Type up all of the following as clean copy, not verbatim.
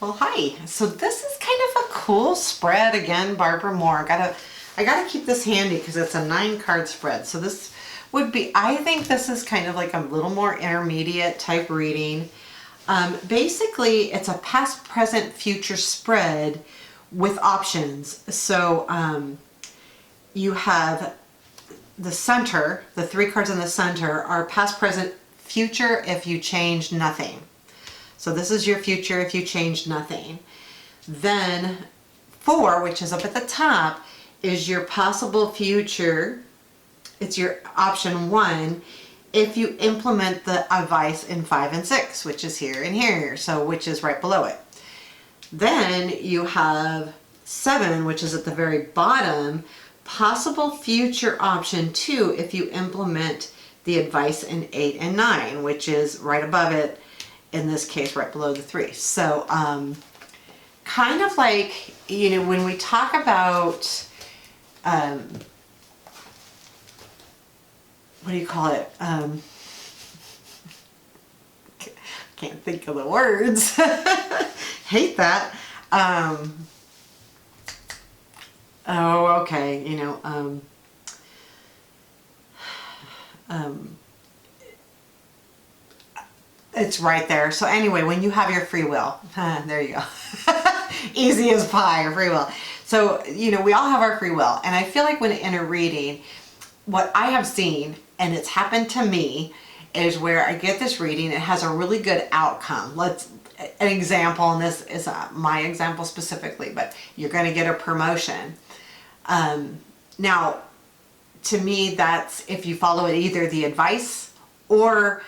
Well, hi. So this is kind of a cool spread again, Barbara Moore. I gotta keep this handy because it's a 9-card spread. So this would be, I think this is kind of like a little more intermediate type reading. Basically, it's a past, present, future spread with options. So you have the center, the 3 cards in the center are past, present, future if you change nothing. So this is your future if you change nothing. Then 4, which is up at the top, is your possible future. It's your option 1 if you implement the advice in 5 and 6, which is here and here, so which is right below it. Then you have 7, which is at the very bottom, possible future option 2 if you implement the advice in 8 and 9, which is right above it, in this case right below the 3. So kind of like, you know, when we talk about what do you call it, can't think of the words. Hate that. Oh, okay, you know, it's right there. So anyway, when you have your free will, there you go. Easy as pie, free will. So, you know, we all have our free will. And I feel like when in a reading, what I have seen, and it's happened to me, is where I get this reading, it has a really good outcome. An example, and this is my example specifically, but you're going to get a promotion. Now, to me, that's if you follow it, either the advice or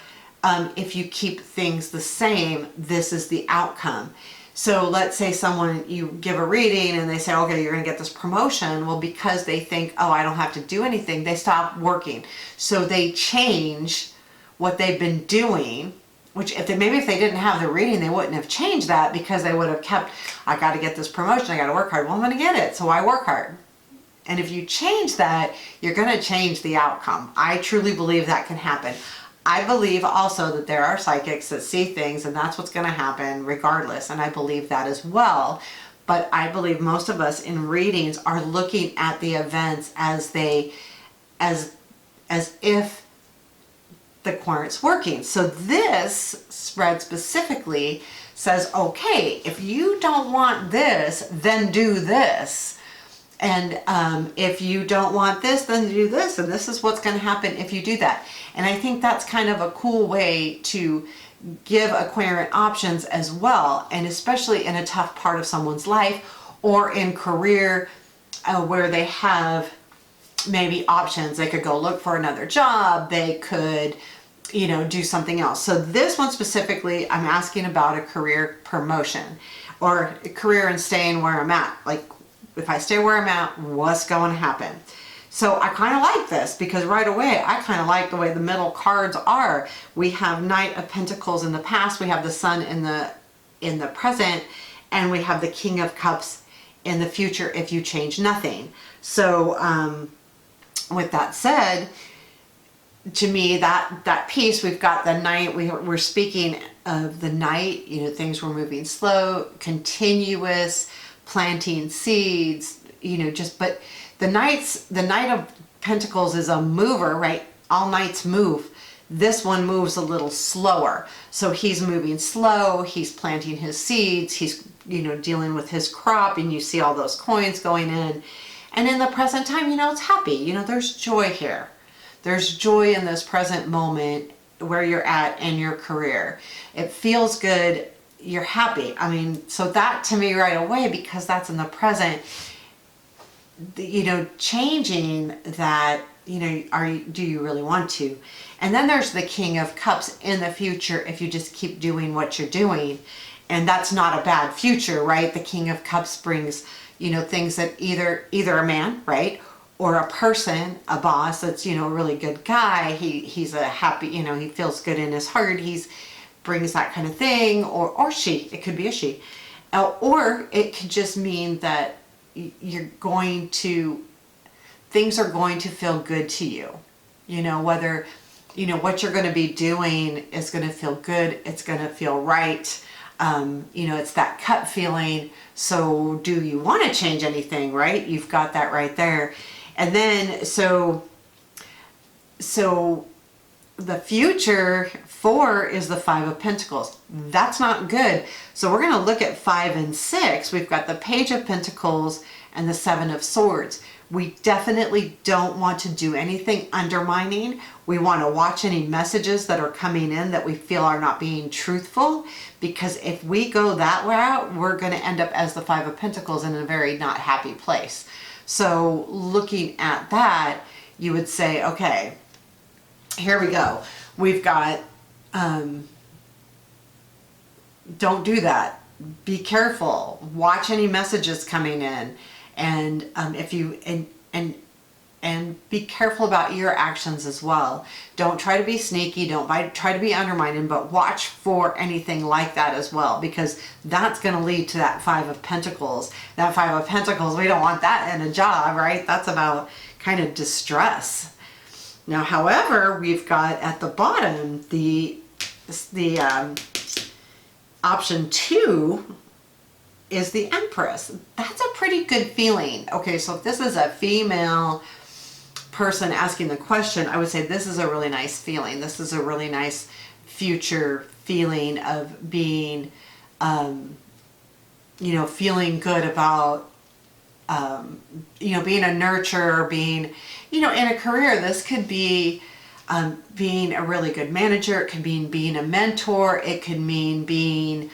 if you keep things the same, this is the outcome. So let's say you give a reading and they say, okay, you're going to get this promotion. Well, because they think, oh, I don't have to do anything, they stop working. So they change what they've been doing, which maybe if they didn't have the reading, they wouldn't have changed that, because they would have kept, I got to get this promotion, I got to work hard. Well, I'm going to get it, so I work hard. And if you change that, you're going to change the outcome. I truly believe that can happen. I believe also that there are psychics that see things and that's what's going to happen regardless. And I believe that as well. But I believe most of us in readings are looking at the events as if the querent's working. So this spread specifically says, okay, if you don't want this, then do this. And if you don't want this, then do this. And this is what's going to happen if you do that. And I think that's kind of a cool way to give a querent options as well. And especially in a tough part of someone's life or in career where they have maybe options. They could go look for another job. They could, you know, do something else. So this one specifically, I'm asking about a career promotion or a career and staying where I'm at. Like, if I stay where I'm at, what's going to happen? So I kind of like this because right away, I kind of like the way the middle cards are. We have Knight of Pentacles in the past, we have the Sun in the present, and we have the King of Cups in the future if you change nothing. So with that said, to me, that piece, we've got the Knight, we're speaking of the Knight, you know, things were moving slow, continuous, planting seeds, you know, but the Knight of Pentacles is a mover, right? All knights move. This one moves a little slower. So he's moving slow, he's planting his seeds, he's, you know, dealing with his crop, and you see all those coins going in. And in the present time, you know, it's happy. You know, there's joy here. There's joy in this present moment where you're at in your career. It feels good. You're happy. I mean, so that to me right away, because that's in the present, you know, changing that, you know, do you really want to? And then there's the King of Cups in the future if you just keep doing what you're doing. And that's not a bad future, right? The King of Cups brings, you know, things that either a man, right? Or a person, a boss that's, you know, a really good guy. He's a happy, you know, he feels good in his heart. Brings that kind of thing, or she, it could be a she. Or it could just mean that things are going to feel good to you. You know, whether, you know, what you're going to be doing is going to feel good, it's going to feel right. It's that gut feeling. So do you want to change anything, right? You've got that right there. And then, so the future 4 is the 5 of Pentacles. That's not good. So we're going to look at 5 and 6. We've got the Page of Pentacles and the 7 of Swords. We definitely don't want to do anything undermining. We want to watch any messages that are coming in that we feel are not being truthful, because if we go that route, we're going to end up as the 5 of Pentacles in a very not happy place. So looking at that, you would say, okay, here we go. We've got, don't do that. Be careful. Watch any messages coming in. And and be careful about your actions as well. Don't try to be sneaky. Don't try to be undermining, but watch for anything like that as well, because that's going to lead to that 5 of Pentacles. That 5 of Pentacles, we don't want that in a job, right? That's about kind of distress. Now, however, we've got at the bottom the option 2 is the Empress. That's a pretty good feeling. Okay, so if this is a female person asking the question, I would say this is a really nice feeling. This is a really nice future feeling of being, feeling good about, being a nurturer, being, in a career. This could be being a really good manager. It could mean being a mentor. It could mean being,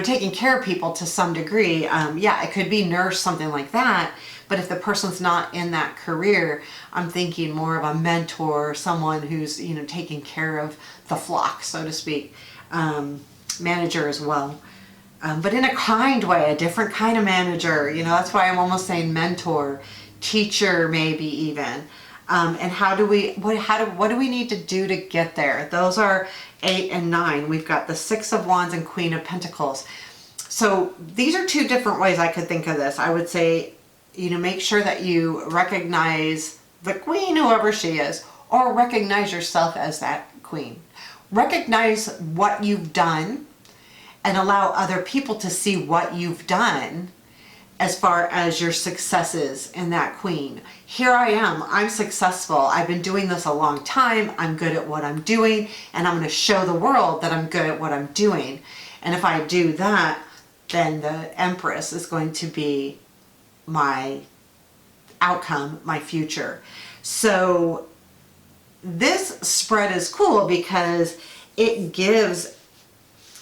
taking care of people to some degree. It could be nurse, something like that. But if the person's not in that career, I'm thinking more of a mentor, someone who's, taking care of the flock, so to speak. Manager as well. But in a kind way, a different kind of manager. That's why I'm almost saying mentor, teacher, maybe even. And what do we need to do to get there? Those are 8 and 9. We've got the 6 of Wands and Queen of Pentacles. So these are 2 different ways I could think of this. I would say, make sure that you recognize the queen, whoever she is, or recognize yourself as that queen. Recognize what you've done and allow other people to see what you've done as far as your successes in that queen. Here I am, I'm successful. I've been doing this a long time. I'm good at what I'm doing, and I'm going to show the world that I'm good at what I'm doing. And if I do that, then the Empress is going to be my outcome, my future. So this spread is cool because it gives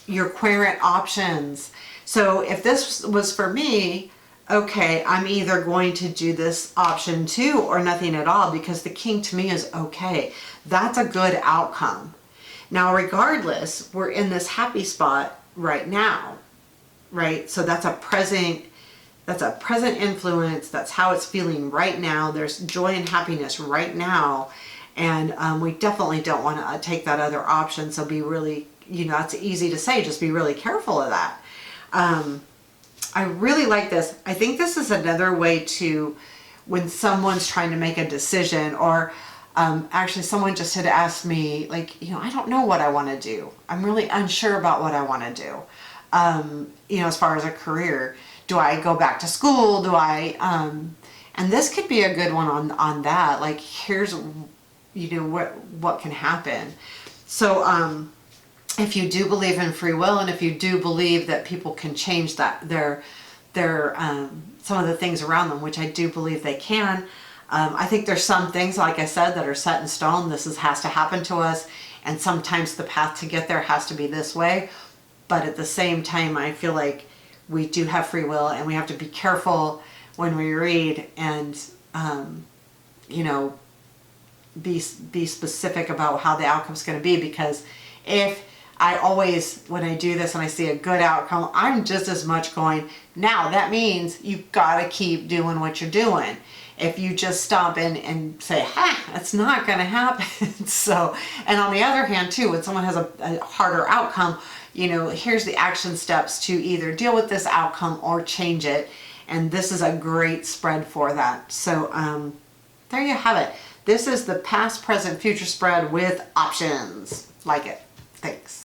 your querent options. So if this was for me, okay, I'm either going to do this option 2 or nothing at all, because the King to me is okay. That's a good outcome. Now, regardless, we're in this happy spot right now, right? So that's a present influence. That's how it's feeling right now. There's joy and happiness right now. And we definitely don't want to take that other option. So be really, it's easy to say, just be really careful of that. I really like this. I think this is another way to, when someone's trying to make a decision, or actually someone just had asked me, like, I don't know what I want to do. I'm really unsure about what I want to do. As far as a career, do I go back to school? Do I, and this could be a good one on that. Like, here's, what can happen. So, if you do believe in free will, and if you do believe that people can change that, their some of the things around them, which I do believe they can, I think there's some things, like I said, that are set in stone. This has to happen to us, and sometimes the path to get there has to be this way. But at the same time, I feel like we do have free will, and we have to be careful when we read, and be specific about how the outcome's going to be. Because if I always, when I do this and I see a good outcome, I'm just as much going, now that means you've got to keep doing what you're doing. If you just stop and say, it's not going to happen. So, and on the other hand too, when someone has a harder outcome, here's the action steps to either deal with this outcome or change it. And this is a great spread for that. So there you have it. This is the past, present, future spread with options. Like it. Thanks.